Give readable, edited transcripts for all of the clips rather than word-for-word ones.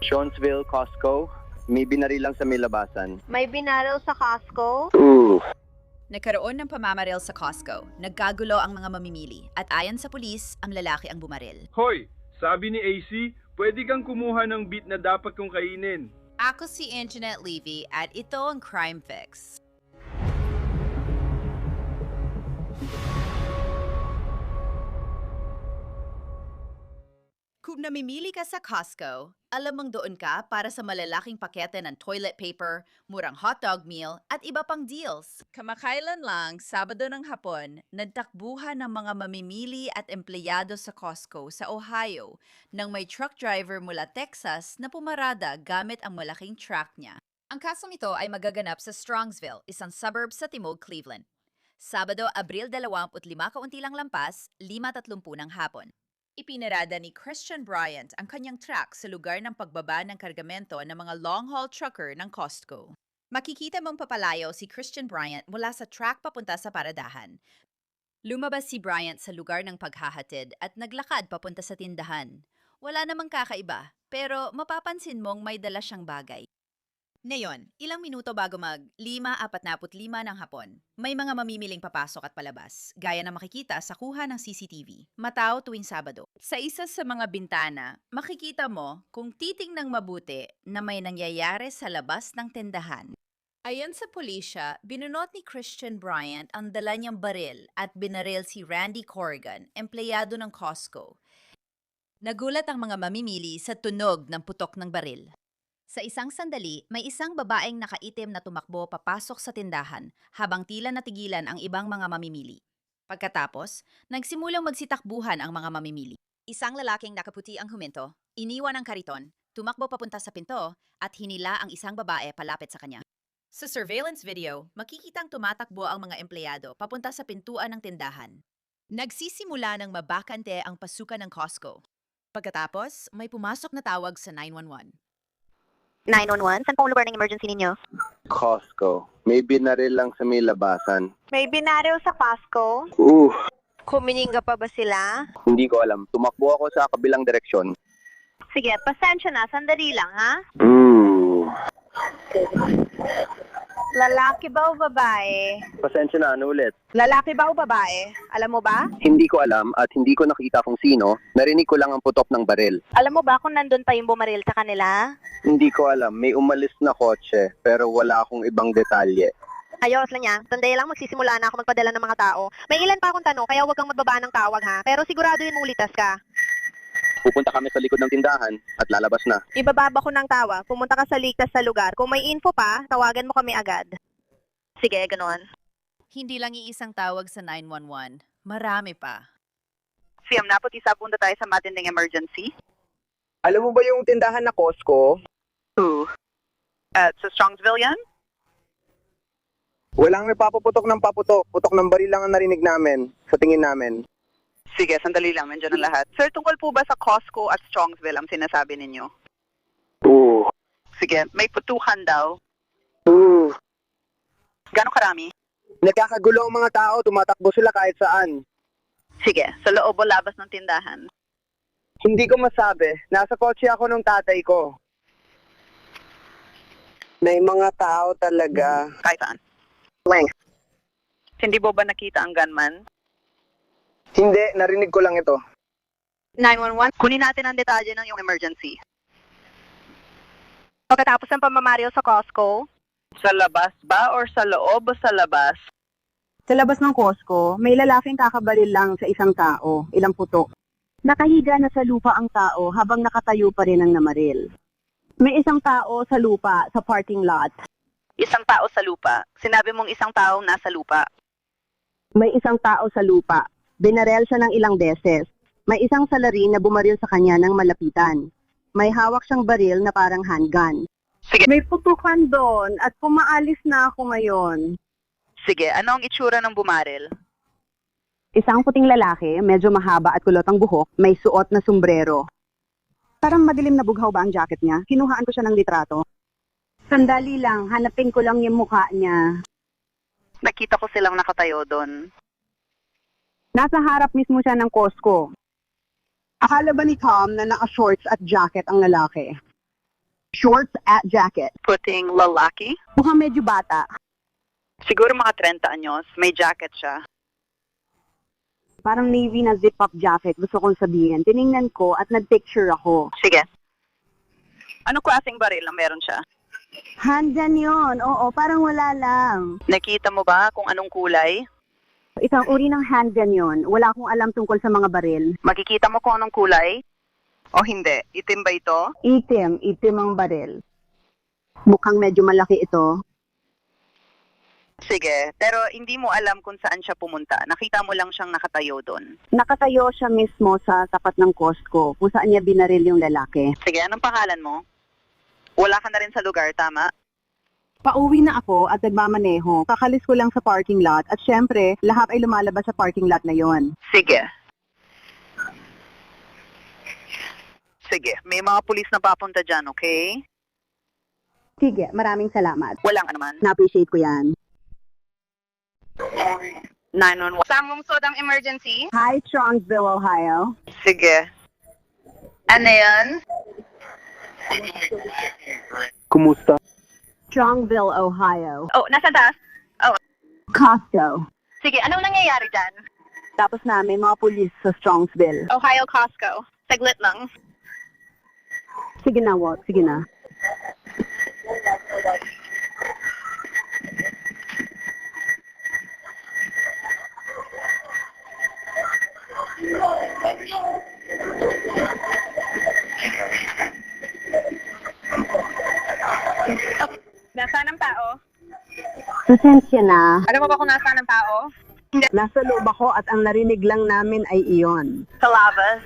Jonesville, Costco. May binaril lang sa may labasan. May binaril sa Costco? Nagkaroon ng pamamaril sa Costco. Nagkagulo ang mga mamimili. At ayon sa pulis, ang lalaki ang bumaril. Hoy, sabi ni AC, pwede kang kumuha ng beat na dapat kong kainin. Ako si Anjanette Levy at ito ang Crime Fix. Kung namimili ka sa Costco, alam mong doon ka para sa malalaking pakete ng toilet paper, murang hotdog meal, at iba pang deals. Kamakailan lang, Sabado ng hapon, nagtakbuhan ng mga mamimili at empleyado sa Costco sa Ohio nang may truck driver mula Texas na pumarada gamit ang malaking truck niya. Ang kasong ito ay magaganap sa Strongsville, isang suburb sa Timog, Cleveland. Sabado, Abril 25, kaunti lang lampas, 5:30 ng hapon. Ipinarada ni Christian Bryant ang kanyang truck sa lugar ng pagbaba ng kargamento ng mga long-haul trucker ng Costco. Makikita mong papalayo si Christian Bryant mula sa truck papunta sa paradahan. Lumabas si Bryant sa lugar ng paghahatid at naglakad papunta sa tindahan. Wala namang kakaiba, pero mapapansin mong may dala siyang bagay. Ngayon, ilang minuto bago mag 5:45 ng hapon, may mga mamimiling papasok at palabas, gaya na makikita sa kuha ng CCTV, matao tuwing Sabado. Sa isa sa mga bintana, makikita mo kung titingnang mabuti na may nangyayari sa labas ng tindahan. Ayon sa pulisya, binunot ni Christian Bryant ang dala niyang baril at binaril si Randy Corrigan, empleyado ng Costco. Nagulat ang mga mamimili sa tunog ng putok ng baril. Sa isang sandali, may isang babaeng nakaitim na tumakbo papasok sa tindahan habang tila natigilan ang ibang mga mamimili. Pagkatapos, nagsimulang magsitakbuhan ang mga mamimili. Isang lalaking nakaputi ang huminto, iniwan ang kariton, tumakbo papunta sa pinto at hinila ang isang babae palapit sa kanya. Sa surveillance video, makikitang tumatakbo ang mga empleyado papunta sa pintuan ng tindahan. Nagsisimula ng mabakante ang pasukan ng Costco. Pagkatapos, may pumasok na tawag sa 911. 911? Saan pong lugar ng emergency ninyo? Costco. May binaril lang sa may labasan. May binaril sa Costco? Kumininga pa ba sila? Hindi ko alam. Tumakbo ako sa kabilang direksyon. Sige, pasensya na. Sandali lang, ha? Lalaki ba o babae? Pasensya na, ano ulit? Lalaki ba o babae? Alam mo ba? Hindi ko alam at hindi ko nakita kung sino. Narinig ko lang ang putok ng baril. Alam mo ba kung nandun pa yung bumaril sa kanila? Hindi ko alam. May umalis na kotse pero wala akong ibang detalye. Ayos lang yan. Sandali lang, magsisimula na ako magpadala ng mga tao. May ilan pa akong tanong, kaya huwag kang magbaba ng tawag, ha? Pero sigurado yun mong litas ka. Pupunta kami sa likod ng tindahan at lalabas na. Ibababa ko ng tawag. Pumunta ka sa ligtas sa lugar. Kung may info pa, tawagan mo kami agad. Sige, ganoon. Hindi lang iisang tawag sa 911, marami pa. Siyam na, puti sa punta tayo sa matinding emergency. Alam mo ba yung tindahan na Costco? Sa Strongsville yan? Walang nagpapaputok ng paputok. Putok ng baril lang ang narinig namin, sa tingin namin. Sige, sandali lang. Nandiyan ang lahat. Sir, tungkol po ba sa Costco at Strongsville ang sinasabi ninyo? Oo. Sige, may putukan daw. Gano'ng karami? Nagkakagulo ang mga tao, tumatakbo sila kahit saan. Sige, sa loob o labas ng tindahan. Hindi ko masabi. Nasa kotse ako ng tatay ko. May mga tao talaga. Kahit saan. Length. Hindi mo ba nakita ang gunman? Hindi, narinig ko lang ito. 911? Kunin natin ang detalye ng iyong emergency. Pagkatapos ng pamamaril sa Costco, Sa labas ba or sa loob o sa labas? Sa labas ng Costco, may lalaking kakabaril lang sa isang tao, ilang putok. Nakahiga na sa lupa ang tao habang nakatayo pa rin ang namaril. May isang tao sa lupa sa parking lot. Isang tao sa lupa. Sinabi mong isang taong nasa lupa. May isang tao sa lupa. Binarel siya ng ilang beses. May isang salarin na bumaril sa kanya ng malapitan. May hawak siyang baril na parang handgun. Sige. May putukan doon at pumaalis na ako ngayon. Sige, ano ang itsura ng bumaril? Isang puting lalaki, medyo mahaba at kulot ang buhok, may suot na sombrero. Parang madilim na bughaw ba ang jacket niya? Kinuhaan ko siya ng litrato. Sandali lang, hanapin ko lang yung mukha niya. Nakita ko silang nakatayo doon. Nasa harap mismo siya ng Costco. Akala ba ni Tom na naka-shorts at jacket ang lalaki? shorts at jacket. Puting lalaki? Mukhang medyo bata. Siguro mga 30 anyos. May jacket siya. Parang navy na zip-up jacket, gusto kong sabihin. Tiningnan ko at nag-picture ako. Sige. Anong klaseng baril ang meron siya? Handgun yun. Oo, parang wala lang. Nakita mo ba kung anong kulay? Isang uri ng handgun yun. Wala akong alam tungkol sa mga baril. Makikita mo kung anong kulay? O hindi? Itim ba ito? Itim ang baril. Mukhang medyo malaki ito. Sige, pero hindi mo alam kung saan siya pumunta. Nakita mo lang siyang nakatayo doon. Nakatayo siya mismo sa tapat ng Costco, kung saan niya binaril yung lalaki. Sige, anong pangalan mo? Wala ka na rin sa lugar, tama? Pauwi na ako at nagmamaneho. Kakalis ko lang sa parking lot at syempre, lahat ay lumalabas sa parking lot na yon. Sige. Sige, may mga pulis na papunta dyan, okay? Sige, maraming salamat. Walang anuman. Na-appreciate ko yan. 911. Samong sodang emergency? Hi, Strongsville, Ohio. Sige. Ano yan? Kumusta? Strongsville, Ohio. Oh, nasa taas? Costco. Sige, anong nangyayari dyan? Tapos namin mga pulis sa Strongsville. Ohio Costco. Saglit lang. Sige na, Walt. Sige na. Nasaan ang tao? Pasensya na. Alam mo ba kung nasaan ang tao? Nasa loob ako at ang narinig lang namin ay iyon. Sa labas.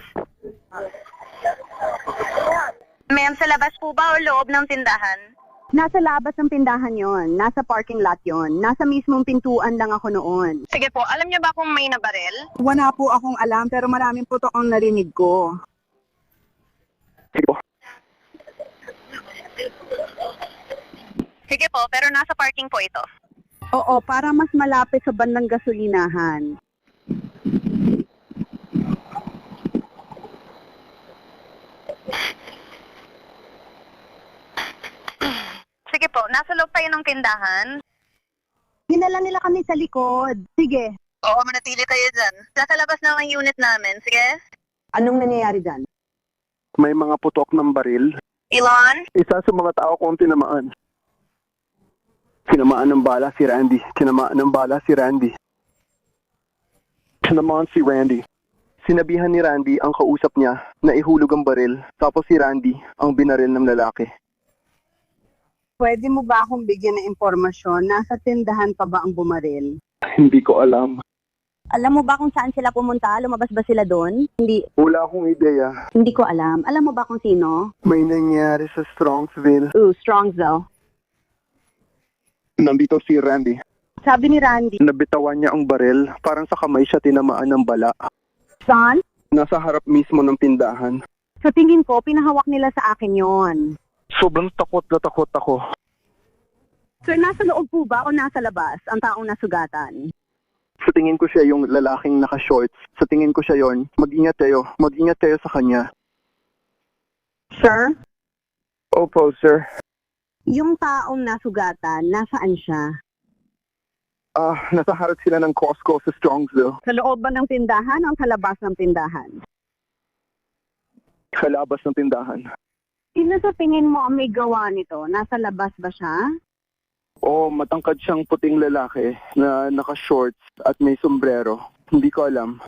Ma'am, sa labas po ba o loob ng tindahan? Nasa labas ng tindahan yon, nasa parking lot yon, nasa mismong pintuan lang ako noon. Sige po, alam niyo ba kung may nabaril? Wala po akong alam pero maraming putok ang narinig ko. Sige po. Sige po, pero nasa parking po ito. Oo, para mas malapit sa bandang gasolinahan. Sige po, nasa loob tayo ng tindahan. Hinala nila kami sa likod. Sige. Oo, manatili kayo dyan. Nasa labas na ang unit namin, sige? Anong nangyayari dyan? May mga putok ng baril. Elon? Isa sa mga tao kong tinamaan. Tinamaan ng bala si Randy. Tinamaan ng bala si Randy. Tinamaan si Randy. Sinabihan ni Randy ang kausap niya na ihulog ang baril. Tapos si Randy ang binaril ng lalaki. Pwede mo ba akong bigyan ng impormasyon? Nasa tindahan pa ba ang bumaril? Hindi ko alam. Alam mo ba kung saan sila pumunta? Lumabas ba sila doon? Hindi. Wala akong ideya. Hindi ko alam. Alam mo ba kung sino? May nangyari sa Strongsville. Strongsville. Nandito si Randy. Sabi ni Randy. Nabitawan niya ang baril. Parang sa kamay siya tinamaan ng bala. Son? Nasa harap mismo ng tindahan. Sa tingin ko, pinahawak nila sa akin yon. Sobrang takot na takot ako. Sir, nasa loob po ba o nasa labas ang taong nasugatan? Sa tingin ko siya yung lalaking naka-shorts. Sa tingin ko siya yon. Mag-ingat kayo. Mag-ingat kayo sa kanya. Sir? Opo, sir. Yung taong nasugatan, nasaan siya? Nasa harap sila ng Costco sa Strongsville. Sa loob ba ng tindahan o sa labas ng tindahan? Sa labas ng tindahan. Sino sa tingin mo ang may gawa nito? Nasa labas ba siya? O matangkad siyang puting lalaki na naka-shorts at may sombrero. Hindi ko alam.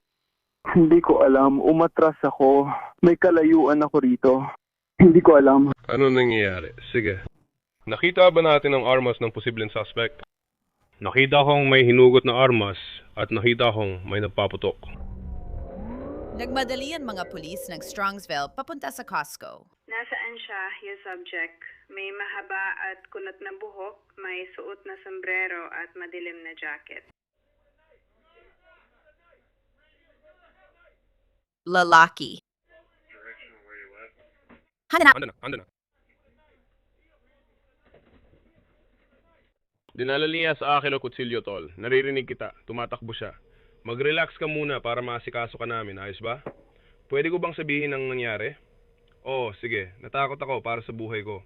Hindi ko alam. Umatras ako. May kalayuan ako rito. Hindi ko alam. Ano nangyayari? Sige. Nakita ba natin ang armas ng posibleng suspect? Nakita kong may hinugot na armas at nakita kong may nagpaputok. Nagmadali ang mga pulis ng Strongsville papunta sa Costco. Nasaan siya, yung subject? May mahaba at kunot na buhok, may suot na sombrero at madilim na jacket. Lalaki. Ando na. Dinala niya sa akin o kutsilyo, tol. Naririnig kita. Tumatakbo siya. Mag-relax ka muna para maasikaso ka namin. Ayos ba? Pwede ko bang sabihin ang nangyari? Oo, sige. Natakot ako para sa buhay ko.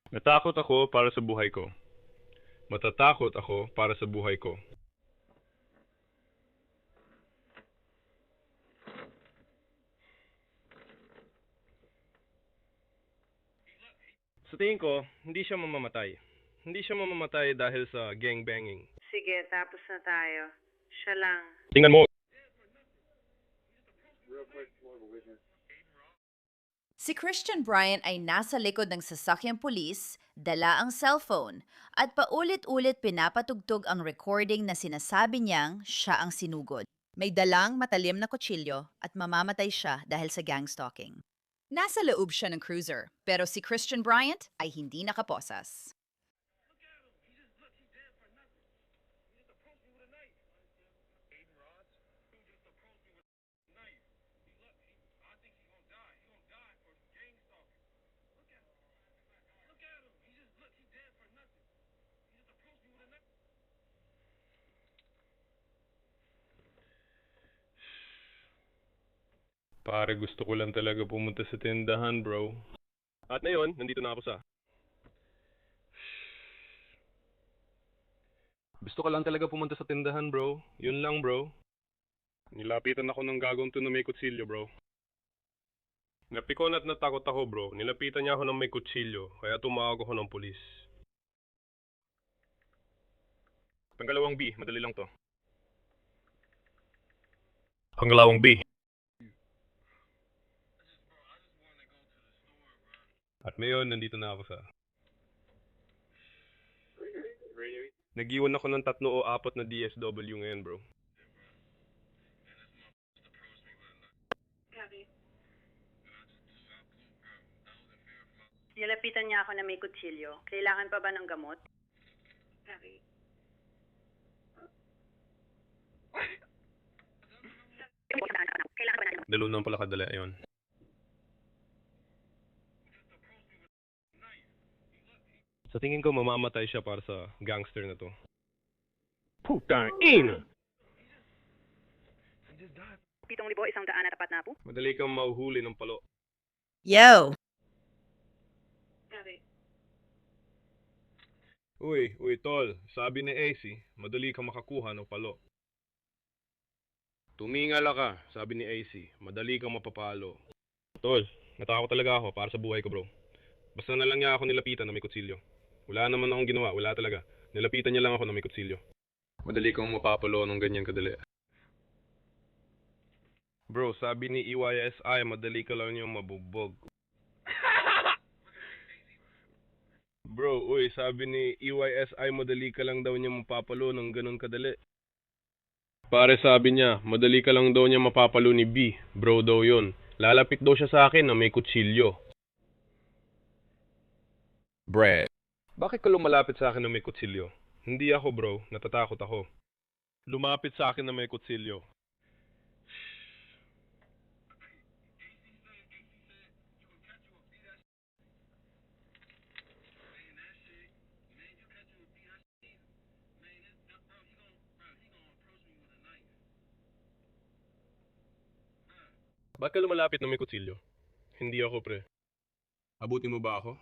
Natakot ako para sa buhay ko. Matatakot ako para sa buhay ko. Sa tingin ko, hindi siya mamamatay. Hindi siya mamamatay dahil sa gangbanging. Sige, tapos na tayo. Siya lang. Tingnan mo. Si Christian Bryant ay nasa likod ng sasakyang pulis, dala ang cellphone, at paulit-ulit pinapatugtog ang recording na sinasabi niyang siya ang sinugod. May dalang matalim na kutsilyo at mamamatay siya dahil sa gang stalking. Nasa loob siya ng cruiser, pero si Christian Bryant ay hindi nakaposas. Pare, gusto ko lang talaga pumunta sa tindahan, bro. At ngayon, nandito na ako sa... Gusto ko lang talaga pumunta sa tindahan, bro. Yun lang, bro. Nilapitan ako ng gagong to na may kutsilyo, bro. Napikon at natakot ako, bro. Nilapitan niya ako ng may kutsilyo, kaya tumawag ako ng pulis. Pangalawang B, madali lang to. Pangalawang B. At ngayon, nandito na ako sa... Nag-iwan ako ng 3 o 4 na DSW ngayon, bro. Nilapitan niya ako na may kutsilyo. Kailangan pa ba ng gamot? Dalo naman pala kadala yun. Sa tingin ko, mamamatay siya para sa gangster na to. Putang ina! 7,100 na tapat na po. Madali kang mauhuli ng palo. Yo! Uy, tol. Sabi ni AC, madali kang makakuha ng palo. Tumingala ka, sabi ni AC. Madali kang mapapalo. Tol, natakot talaga ako para sa buhay ko, bro. Basta na lang niya ako nilapitan na may kutsilyo. Wala naman akong ginawa, wala talaga. Nilapitan niya lang ako na may kutsilyo. Madali kang mapapalo ng ganyan kadali. Bro, sabi ni EYSI, madali ka lang niyang mabugbog. Bro, uy, sabi ni EYSI, madali ka lang daw niya mapapalo ng ganun kadali. Pare, sabi niya, madali ka lang daw niya mapapalo ni B. Bro daw yun. Lalapit daw siya sa akin na may kutsilyo. Brad. Bakit ka lumalapit sa akin na may kutsilyo? Hindi ako, bro. Natatakot ako. Lumapit sa akin na may kutsilyo. Bakit ka lumalapit na may kutsilyo? Hindi ako, pre. Abutin mo ba ako?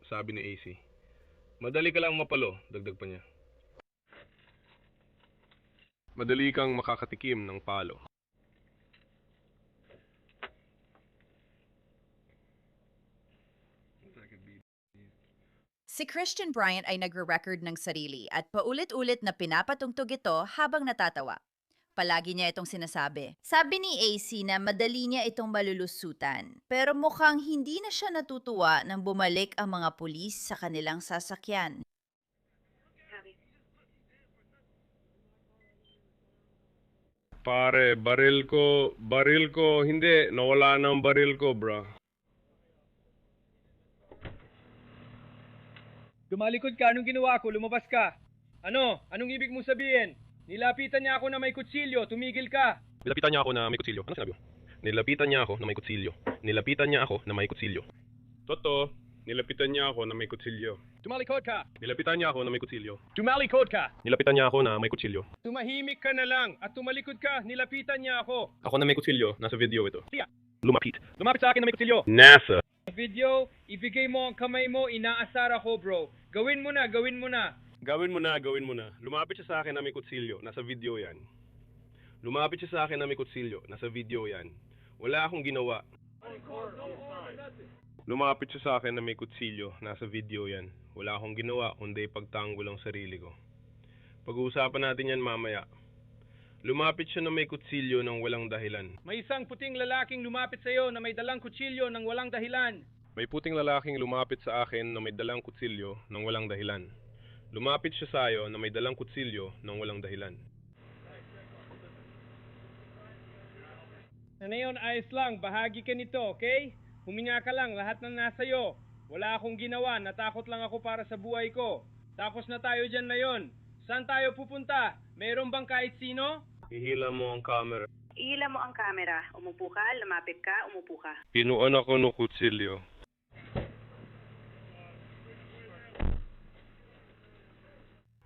Sabi ni AC. Madali ka lang mapalo, dagdag pa niya. Madali kang makakatikim ng palo. Si Christian Bryant ay nagre-record ng sarili at paulit-ulit na pinapatugtog ito habang natatawa. Palagi niya itong sinasabi. Sabi ni AC na madali niya itong malulusutan, pero mukhang hindi na siya natutuwa nang bumalik ang mga pulis sa kanilang sasakyan. Pare, baril ko, hindi, nawala na ang baril ko, bro. Tumalikod ka, anong ginawa ko? Lumabas ka. Ano? Anong ibig mong sabihin? Nilapitan niya ako na may kutsilyo, tumigil ka. Nilapitan niya ako na may kutsilyo. Ano sinabi mo? Nilapitan niya ako na may kutsilyo. Nilapitan niya ako na may kutsilyo. Toto, nilapitan niya ako na may kutsilyo. Tumalikod ka. Nilapitan niya ako na may kutsilyo. Tumalikod ka. Nilapitan niya ako na may kutsilyo. Tumahimik ka na lang at tumalikod ka, nilapitan niya ako. Ako na may kutsilyo, nasa video ito. Siya. Lumapit. Lumapit sa akin na may kutsilyo. NASA. Video, ibigay mo ang kamay mo, inaasar ako bro. Gawin mo na, gawin mo na. Gawin mo na, gawin mo na. Lumapit siya sa akin na may kutsilyo. Nasa video yan. Lumapit siya sa akin na may kutsilyo. Nasa video yan. Wala akong ginawa. Lumapit siya sa akin na may kutsilyo. Nasa video yan. Wala akong ginawa kundi pagtanggol ang sarili ko. Pag-uusapan natin yan mamaya. Lumapit siya na may kutsilyo ng walang dahilan. May isang puting lalaking lumapit sa iyo na may dalang kutsilyo ng walang dahilan. May puting lalaking lumapit sa akin na may dalang kutsilyo ng walang dahilan. Lumapit siya sa iyo na may dalang kutsilyo ng walang dahilan. Na ngayon, ayos lang. Bahagi ka nito, okay? Huminga ka lang. Lahat na nasa iyo. Wala akong ginawa. Natakot lang ako para sa buhay ko. Tapos na tayo dyan na yon. Saan tayo pupunta? Mayroon bang kahit sino? Ihila mo ang camera. Ihila mo ang camera. Umupo ka, lumapit ka, umupo ka. Pinuan ako ng kutsilyo.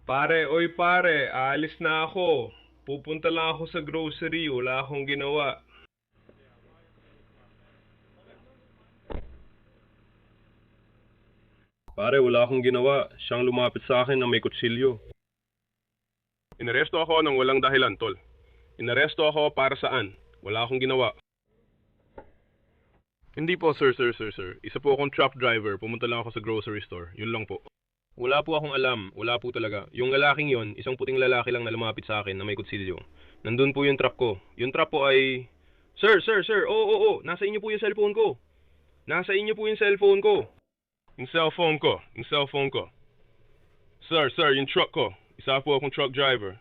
Pare, oy pare, aalis na ako. Pupunta lang ako sa grocery, wala akong ginawa. Pare, wala akong ginawa. Siyang lumapit sa akin na may kutsilyo. Inaresto ako ng walang dahilan, tol. Inaresto ako para saan? Wala akong ginawa. Hindi po, sir. Isa po akong truck driver. Pumunta lang ako sa grocery store. Yun lang po. Wala po akong alam. Wala po talaga. Yung lalaking yon, isang puting lalaki lang na lumapit sa akin na may kutsilyo. Nandun po yung truck ko. Yung truck po ay... Sir. Oo. Nasa inyo po yung cellphone ko. Nasa inyo po yung cellphone ko. Yung cellphone ko. Sir, yung truck ko. Isa po akong truck driver.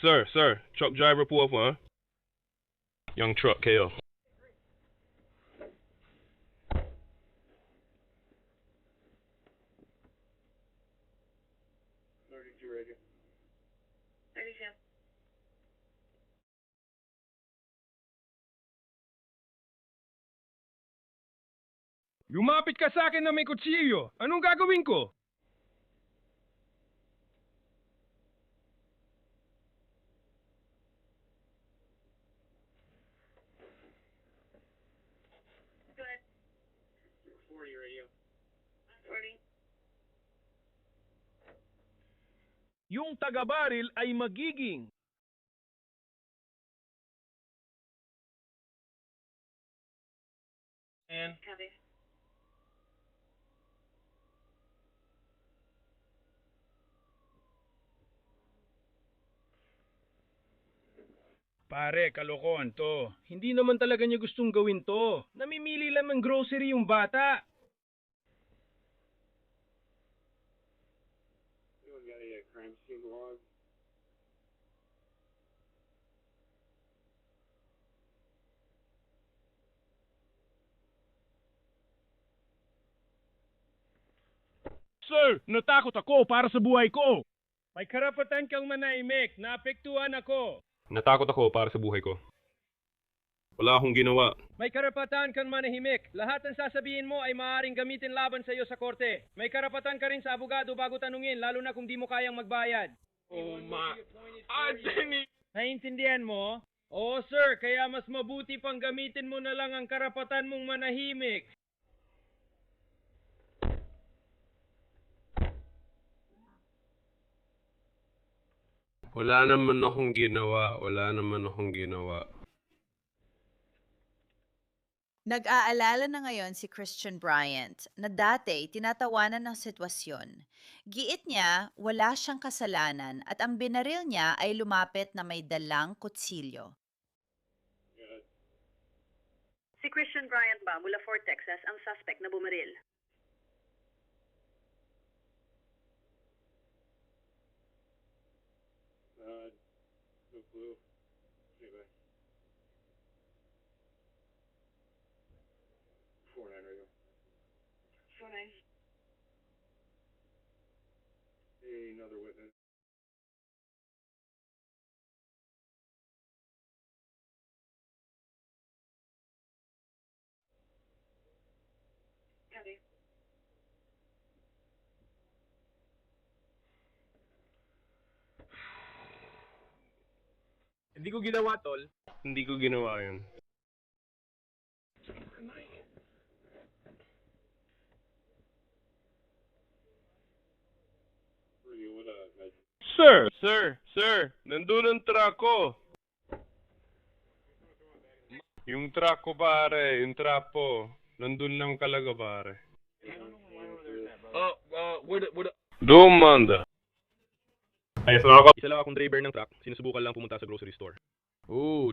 Sir, truck driver po ako, ha? Yung truck kayo. Lumapit ka sa akin na may kutsilyo. Anong gagawin ko? Yung taga-baril ay magiging Pare, kalokohan to. Hindi naman talaga niya gustong gawin to. Namimili lang ng grocery yung bata. Sir, natakot ako para sa buhay ko. May karapatan kang manahimik. Naapektuhan ako. Natakot ako para sa buhay ko. Wala akong ginawa. May karapatan kang manahimik. Lahat ng sasabihin mo ay maaaring gamitin laban sa iyo sa korte. May karapatan ka rin sa abogado bago tanungin, lalo na kung di mo kayang magbayad. Anthony! Naiintindihan mo? Oo, sir. Kaya mas mabuti pang gamitin mo na lang ang karapatan mong manahimik. Wala naman akong ginawa. Nag-aalala na ngayon si Christian Bryant na dati tinatawanan ng sitwasyon. Giit niya, wala siyang kasalanan at ang binaril niya ay lumapit na may dalang kutsilyo. Si Christian Bryant ba mula Fort Texas ang suspect na bumaril? No clue. Anyway. 4-9 radio. 4-9. Another witness. Copy. Hindi ko ginawa, tol. Hindi ko ginawa yun. Sir, nandun ang truck ko. Yung truck ko pare, yung trapo, nandun lang talaga pare. Dumanda. Ay, isa lang akong driver ng truck, sinusubukan lang pumunta sa grocery store.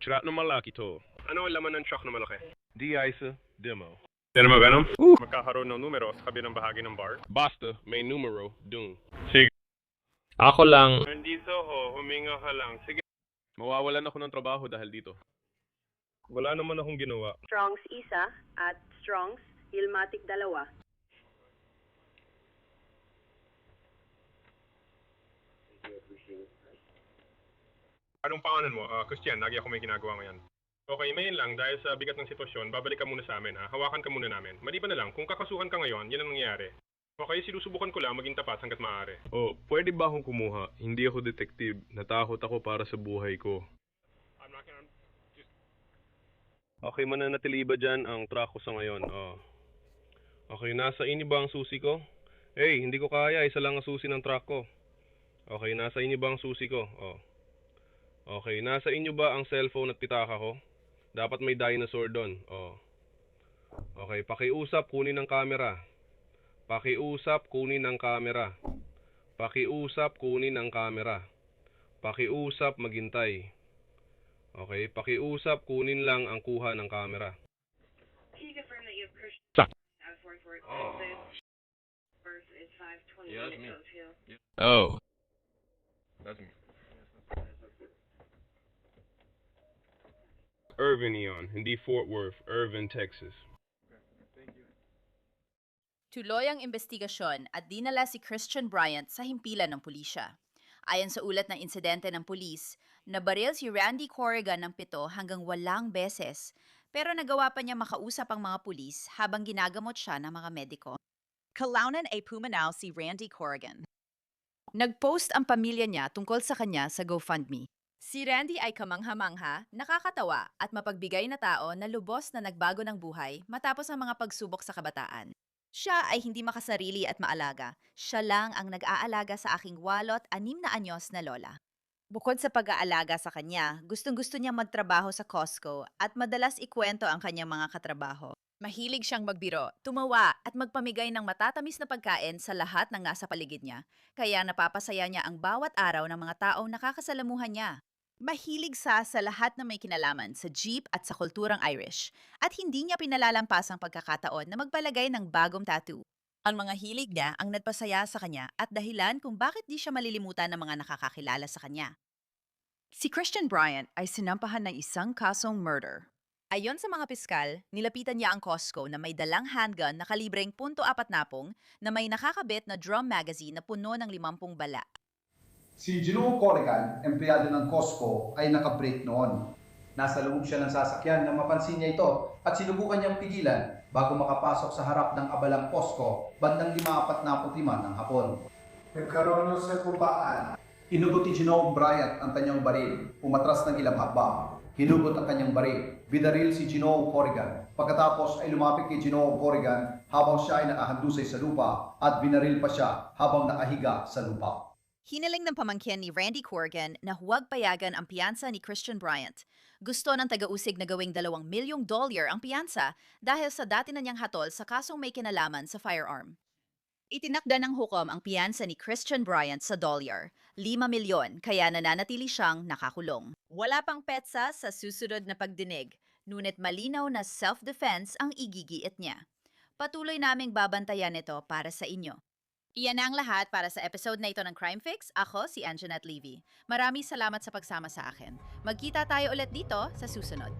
Truck na malaki to. Ano ang laman ng truck na malaki? De-ice demo. Pero magano? Magkakaroon ng numero sa kabilang bahagi ng bar. Basta, may numero dun. Sige. Ako lang. Nandito ho, huminga ka lang. Sige. Mawawalan ako ng trabaho dahil dito. Wala naman akong ginawa. Strongs isa at Strongs Ilmatic 2. Anong pangalan mo? Christian, lagi ako may ginagawa ngayon. Okay, mayin lang. Dahil sa bigat ng sitwasyon, babalik ka muna sa amin. Hawakan ka muna namin. Maliban na lang, kung kakasuhan ka ngayon, yan ang nangyayari. Okay, sinusubukan ko lang maging tapat hanggat maaari. Pwede ba akong kumuha? Hindi ako detective. Natakot ako para sa buhay ko. Okay, mananatili ba dyan ang truck ko sa ngayon? Okay, nasa inyo ba ang susi ko? Hey, hindi ko kaya. Isa lang ang susi ng truck ko. Okay, nasa inyo ba ang susi ko? Okay, nasa inyo ba ang cellphone at pitaka ko? Dapat may dinosaur doon. Okay, pakiusap, kunin ang camera. Pakiusap, kunin ang camera. Pakiusap, kunin ang camera. Pakiusap, maghintay. Okay, pakiusap, kunin lang ang kuha ng camera. Can you confirm that you have Christian Sak. at 44 Birth is 520 Yeah, that's me. Oakville. That's me. Irvin yon, hindi Fort Worth, Irvin, Texas. Tuloy ang investigasyon at dinala si Christian Bryant sa himpilan ng pulisya. Ayon sa ulat ng insidente ng pulis, nabaril si Randy Corrigan ng 7 hanggang 8 beses, pero nagawa pa niya makausap ang mga pulis habang ginagamot siya ng mga mediko. Kalaunan ay pumanaw si Randy Corrigan. Nag-post ang pamilya niya tungkol sa kanya sa GoFundMe. Si Randy ay kamangha-mangha, nakakatawa at mapagbigay na tao na lubos na nagbago ng buhay matapos ang mga pagsubok sa kabataan. Siya ay hindi makasarili at maalaga. Siya lang ang nag-aalaga sa aking 8 na anyos na lola. Bukod sa pag-aalaga sa kanya, gustong-gusto niyang magtrabaho sa Costco at madalas ikwento ang kanyang mga katrabaho. Mahilig siyang magbiro, tumawa at magpamigay ng matatamis na pagkain sa lahat ng nasa paligid niya. Kaya napapasaya niya ang bawat araw ng mga taong nakakasalamuhan niya. Mahilig sa lahat na may kinalaman sa jeep at sa kulturang Irish at hindi niya pinalalampas ang pagkakataon na magpalagay ng bagong tattoo. Ang mga hilig niya ang nagpasaya sa kanya at dahilan kung bakit di siya malilimutan ng mga nakakakilala sa kanya. Si Christian Bryant ay sinampahan ng isang kasong murder. Ayon sa mga piskal, nilapitan niya ang Costco na may dalang handgun na kalibreng .40 na may nakakabit na drum magazine na puno ng 50 bala. Si Gino Corrigan, empleyado ng Costco, ay naka-break noon. Nasa loob siya ng sasakyan nang mapansin niya ito at sinubukan niyang pigilan bago makapasok sa harap ng abalang Costco bandang 5:45 ng hapon. Nagkaroon ng sagupaan. Hinugot ni Gino Bryant ang kanyang baril, umatras ng ilang hakbang. Hinugot ang kanyang baril, binaril si Gino Corrigan. Pagkatapos ay lumapit kay Gino Corrigan habang siya ay nakahandusay sa lupa at binaril pa siya habang nakahiga sa lupa. Hinaling ng pamangkin ni Randy Corrigan na huwag payagan ang piyansa ni Christian Bryant. Gusto ng taga-usig na gawing $2 milyong ang piyansa dahil sa dati na niyang hatol sa kasong may kinalaman sa firearm. Itinakda ng hukom ang piyansa ni Christian Bryant sa $5 milyon kaya nananatili siyang nakakulong. Wala pang petsa sa susunod na pagdinig, ngunit malinaw na self-defense ang igigiit niya. Patuloy naming babantayan ito para sa inyo. Iyan ang lahat para sa episode na ito ng Crime Fix. Ako si Anjanette Levy. Maraming salamat sa pagsama sa akin. Magkita tayo ulit dito sa susunod.